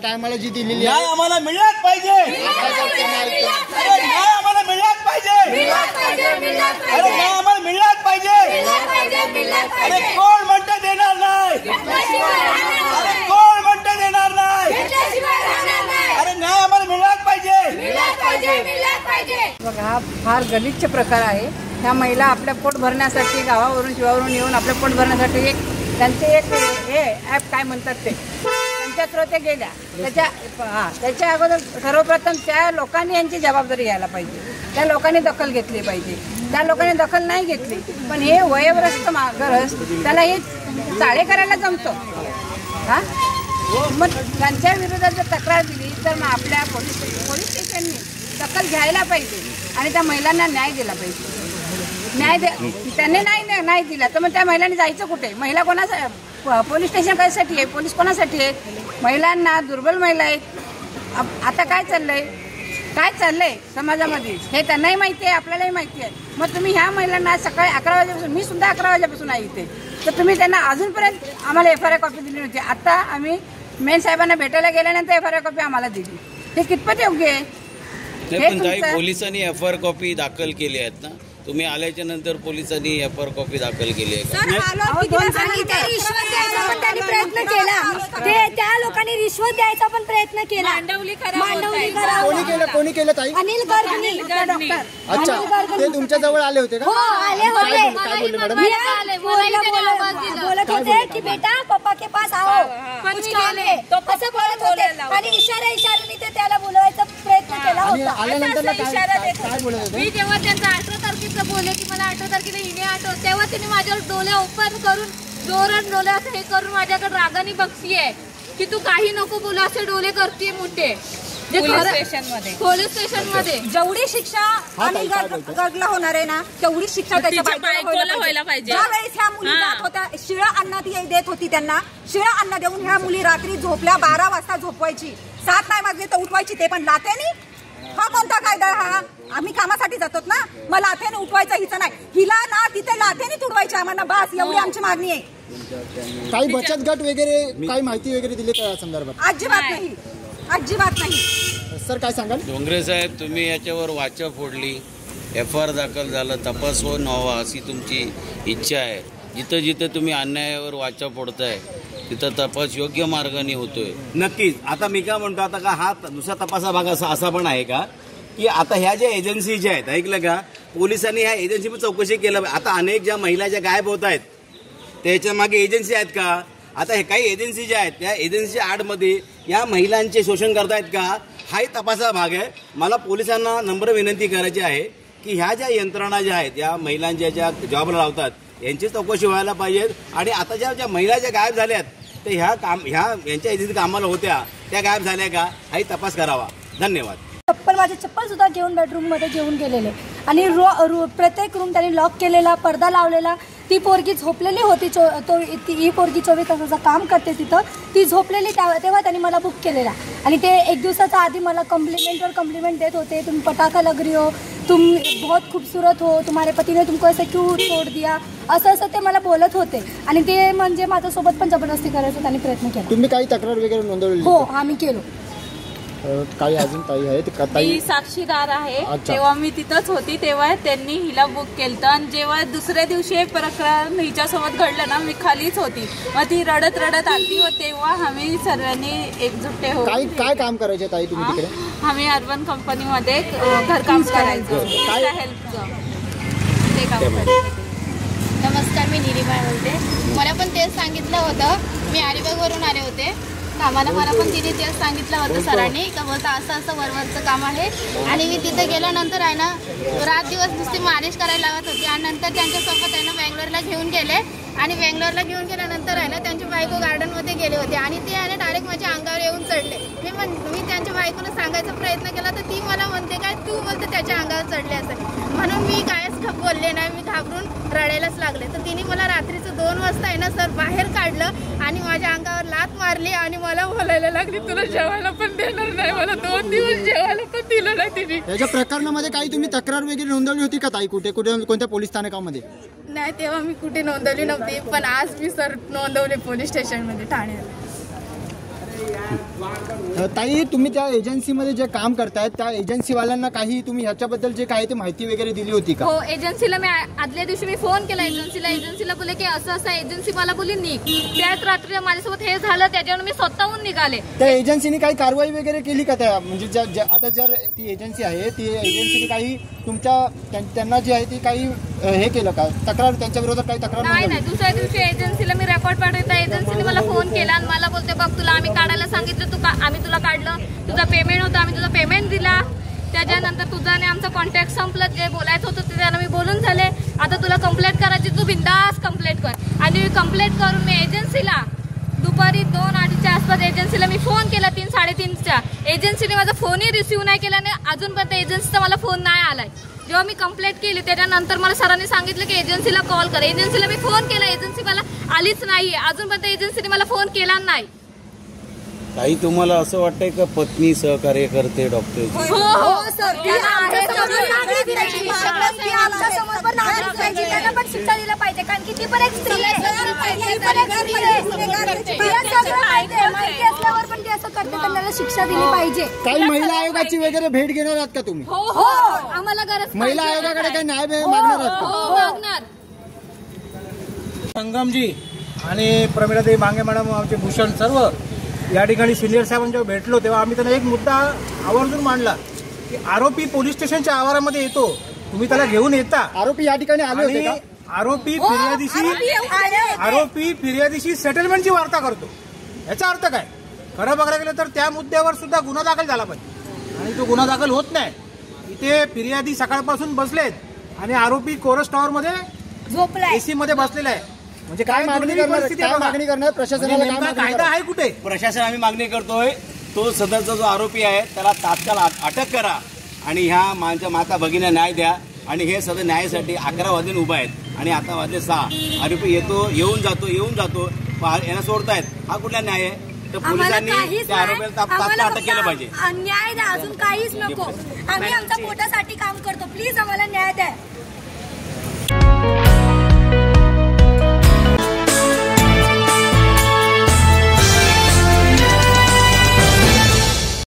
टायमाला जी दिलेली न्याय आम्हाला मिळालाच पाहिजे, न्याय आम्हाला मिळालाच पाहिजे, अरे न्याय आम्हाला मिळालाच पाहिजे। अरे कोण म्हणतं देणार नाही, अरे कोण म्हणतं देणार नाही, अरे न्याय आम्हाला मिळालाच पाहिजे। बघा, हा फार गलिच्छ प्रकार आहे। ह्या महिला आपल्या पोट भरण्यासाठी गावावरून शिवावरून येऊन आपल्या पोट भरण्यासाठी त्यांचे एक हे ॲप काय म्हणतात ते त्यांच्या थ्रू ते गेल्या। त्याच्या अगोदर सर्वप्रथम त्या लोकांनी यांची जबाबदारी घ्यायला पाहिजे, त्या लोकांनी दखल घेतली पाहिजे। त्या लोकांनी दखल नाही घेतली, पण हे वयोवृद्ध गरज त्याला हे चाळे करायला जमतो। हां, मग त्यांच्या विरोधात जर तक्रार दिली तर मग आपल्या पोलीस स्टेशननी दखल घ्यायला पाहिजे आणि त्या महिलांना न्याय दिला पाहिजे। त्यांनी नाही दिला तर मग त्या महिलांनी जायचं कुठे? महिला कोणासाठी पोलीस स्टेशन कशासाठी आहे? पोलीस कोणासाठी आहेत? महिलांना, दुर्बल महिला आहेत। आता काय चाललंय समाजामध्ये हे त्यांनाही माहिती आहे, आपल्यालाही माहिती आहे। मग तुम्ही ह्या महिलांना सकाळी 11 वाजेपासून, मी सुद्धा 11 वाजेपासून आहे इथे, तर तुम्ही त्यांना अजूनपर्यंत आम्हाला FIR कॉपी दिली नव्हती। आता आम्ही मेन साहेबांना भेटायला गेल्यानंतर FIR कॉपी आम्हाला दिली, हे कितपत योग्य आहे? पण काही पोलिसांनी FIR कॉपी दाखल केली आहेत ना, तुम्ही आल्याच्या नंतर पोलिसांनी FIR कॉपी दाखल केली आहे का? प्रयत्न केला, त्या लोकांनी रिश्वत द्यायचा पण प्रयत्न केला। कोणी केलं ताई? अनिल गर्गनी डॉक्टर। अच्छा, ते तुमच्या जवळ आले होते का? हो, आले होते। काय बोलले मॅडम? बोलत होते की बेटा पप्पा के पास आओ, कुछ काम है, असं बोलत होते आणि इशाऱ्याने ते त्याला बोलवायचा प्रयत्न केला होता। आल्यानंतर काय बोलत होते? मी जेव्हा त्यांचा 18 तारखेचं बोलले की मला 18 तारखेला येणे आठवत, तेव्हा त्यांनी माझ्यावर डोळे ओपन करून जोरात डोळे असं हे करून माझ्याकडे रागाने बघतीये की तू काही नको बोलू, असे डोळे करते मोठे। पोलीस स्टेशन मध्ये जेवढी शिक्षा अनिल गर्गला होणार आहे ना, तेवढी शिक्षा त्याच्या बायकोला व्हायला पाहिजे। ज्यावेळेस ह्या मुली जात होत्या, शिळा अन्न देत होती त्यांना, शिळा अन्न देऊन ह्या मुली रात्री झोपल्या 12 वाजता झोपवायची, 7 नाही वाजले तर उठवायची, ते पण लाथेनी। हा कोणता कायदा? हा आम्ही कामासाठी जातो ना, मग लाथेने उठवायचं हिचं नाही, हिला ना तिथे लाथेने तुडवायची आम्हाला, बस एवढी आमची मागणी आहे। काही बचत गट वगैरे काही माहिती वगैरे दिली का या संदर्भात? अजिबात नाही, अजिबात नाही। सर काय सांगाल? डोंगरे साहेब, तुम्ही याच्यावर वाचा फोडली, FIR दाखल झालं, तपास होऊन व्हावा अशी तुमची इच्छा आहे। जिथं जिथं तुम्ही अन्यायावर वाचा फोडताय तिथं तपास योग्य मार्गाने होतोय। नक्कीच। आता मी काय म्हणतो, आता का हा दुसरा तपासा भाग असा पण आहे का की आता ह्या ज्या एजन्सी ज्या आहेत, ऐकलं का, पोलिसांनी ह्या एजन्सी पण चौकशी केलं। आता अनेक ज्या महिला ज्या गायब होत आहेत त्याच्या मागे एजन्सी आहेत का? आता हे काही एजन्सी ज्या आहेत त्या एजन्सीच्या आडमध्ये या महिलांचे शोषण करतायत का? हाही तपासाचा भाग आहे। मला पोलिसांना नम्र विनंती करायची आहे की ह्या ज्या यंत्रणा ज्या आहेत या महिलांच्या ज्या जॉबला लावतात यांची चौकशी व्हायला पाहिजे। आणि आता ज्या महिला ज्या गायब झाल्यात तर यांच्या एजन्सी कामाला होत्या, त्या गायब झाल्या का? हाही तपास करावा। धन्यवाद। माझे चप्पल सुद्धा घेऊन बेडरूम मध्ये घेऊन गेलेले आणि प्रत्येक रूम त्यांनी लॉक केलेला, पडदा लावलेला। ती पोरगी झोपलेली होती, ही पोरगी 24 तासाचं काम करते तिथं, ती झोपलेली, तेव्हा त्यांनी मला बुक केलेला। आणि ते 1 दिवसाच्या आधी मला कम्प्लिमेंट देत होते, तुम पटाखा लग रही हो, तुम बहुत खूबसूरत हो, तुम्हारे पती ने तुमको ऐसे क्यों छोड़ दिया, असं ते मला बोलत होते। आणि ते म्हणजे माझ्यासोबत पण जबरदस्ती करायचं त्यांनी प्रयत्न केला। तुम्ही काही तक्रार वगैरे नोंदवली? हो, आम्ही केलो। काही अजून ताई आहेत? मी साक्षीदार आहे, तेव्हा मी तिथंच होती, तेव्हा त्यांनी हिला बुक केलं आणि जेव्हा दुसऱ्या दिवशी हे प्रकरण हिच्यासोबत घडलं ना, मी खालीच होती, मग ती रडत आली व तेव्हा आम्ही सर्वांनी एकजुटे हो। काय काम करायचे ताई तुम्ही तिकडे? आम्ही अर्बन कंपनीमध्ये घरकाम करायचो, हेल्पचं ते काम करायचं। नमस्कार, मी निरीमा बोलते। मला पण तेच सांगितलं होतं, मी अलिबागवरून आले होते कामाला, मला पण तिने तेच सांगितलं होतं सरांनी का बोलता असं वरवरचं काम आहे। आणि मी तिथे गेल्यानंतर आहे ना, रात दिवस नुसती मालिश करायला लागत होती आणि नंतर त्यांच्यासोबत आहे ना बेंगलोरला घेऊन गेले आणि बेंगलोरला घेऊन गेल्यानंतर आहे ना त्यांची बायको गार्डनमध्ये गेले होते आणि ते आहे ना डायरेक्ट माझ्या अंगावर येऊन चढले। मी त्यांच्या बायकोला सांगायचा प्रयत्न केला तर ती मला म्हणते काय तू बोलते त्याच्या अंगावर चढले असेल, म्हणून मी कायच बोलले नाही, मी घाबरून रडायलाच लागले। तर तिने मला रात्रीचं 2 वाजता आहे ना सर बाहेर काढलं आणि माझ्या अंगावर लाथ मारली आणि मला बोलायला लागली तुला जेवायला पण देणार नाही, मला 2 दिवस जेवायला पण दिलं नाही तिने। याच्या प्रकरणामध्ये काही तुम्ही तक्रार वगैरे नोंदवली होती का ताई? कोणत्या पोलीस स्थानकामध्ये? नाही, तेव्हा मी कुठे नोंदवली नव्हती, पण आज मी सर नोंदवले पोलीस स्टेशनमध्ये ठाण्याला। ताई, तुम्ही त्या एजन्सीमध्ये जे काम करतायत त्या एजन्सीवाल्यांना काही तुम्ही ह्याच्याबद्दल जे काय ते माहिती वगैरे दिली होती का? हो, एजन्सीला मी आदल्या दिवशी मी फोन केला एजन्सीला बोलले की असं असं, एजन्सी मला बोलली निघ. त्याच रात्री माझ्यासोबत हे झालं, त्याच्यावर मी स्वतःहून निघाले. त्या एजन्सीने काही कारवाई वगैरे केली का? त्या म्हणजे आता जर ती एजन्सी आहे, ती एजन्सीने काही त्यांना जी आहे ती काही हे केलं का? तक्रार त्यांच्या विरोधात काही तक्रार? नाही. दुसऱ्या दिवशी एजन्सीला मी रेकॉर्ड पाठवता, एजन्सीने मला फोन केला आणि मला बोलते बघ तुला आम्ही काढायला सांगितलं, आम्ही तुला काढलं, तुझा पेमेंट होता, आम्ही तुझा पेमेंट दिला. त्याच्यानंतर तुझा आणि आमचं कॉन्टॅक्ट संपलं, जे बोलायचं होतं ते त्यानं मी बोलून झाले. आता तुला कंप्लेंट करायची, तू बिंदास कंप्लेंट कर. आणि कंप्लेंट करून मी एजन्सीला दुपारी 2-2:30च्या आसपास एजन्सीला मी फोन केला 3-3:30च्या. एजन्सीने माझा फोनही रिसिव्ह नाही केला आणि अजूनपर्यंत एजन्सीचा मला फोन नाही आलाय. जेव्हा मी कंप्लेंट केली त्याच्यानंतर मला सरांनी सांगितलं की एजन्सीला कॉल कर. एजन्सीला मी फोन केला, एजन्सी मला आलीच नाहीये. अजूनपर्यंत एजन्सीने मला फोन केला नाही. काही तुम्हाला असं वाटतंय का पत्नी सहकार्य करते डॉक्टर? हो सर, त्यांना पण शिक्षा दिला पाहिजे, कारण की ती पण एक स्त्री आहे. माहिती असल्यावर पण ती असं करते, त्यांना शिक्षा दिली पाहिजे. काही महिला आयोगाची वगैरे भेट घेणार आहात का तुम्ही? हो, आम्हाला गरज महिला आयोगाकडे काही न्याय मागणार आहात का? हो, मागणार. संगमजी आणि प्रमिलाताई मांगे मॅडम, आमचे भूषण सर्व या ठिकाणी सिनियर साहेबांच्या भेटलो तेव्हा आम्ही त्यांना एक मुद्दा आवर्जून मांडला की आरोपी पोलीस स्टेशनच्या आवारामध्ये येतो, तुम्ही त्याला घेऊन येता. आरोपी या ठिकाणी आले होते का? आरोपी फिर्यादीशी सेटलमेंटची वार्ता करतो. याचा अर्थ काय? खरं बघायला गेलं तर त्या मुद्द्यावर सुद्धा गुन्हा दाखल झाला पाहिजे आणि तो गुन्हा दाखल होत नाही. इथे फिर्यादी सकाळपासून बसलेत आणि आरोपी कोरस टॉवर मध्ये एसी मध्ये बसलेला आहे. म्हणजे काय मागणी करणार प्रशासनाला? कायदा आहे कुठे? प्रशासन आम्ही मागणी करतोय, तो सदरचा जो आरोपी आहे त्याला तात्काळ अटक करा आणि ह्या माझ्या माता भगिनीला न्याय द्या. आणि हे सदर न्यायासाठी 11 वाजून उभा आहेत आणि आता वाजले 6. आरोपी येऊन जातो यांना सोडतायत. हा कुठला न्याय आहे? तर पोलिसांनी त्या आरोपीला तात्काळ अटक केलं पाहिजे. न्याय द्या, अजून काहीच नको. आम्ही आमच्या पोटासाठी काम करतो, प्लीज आम्हाला न्याय द्या.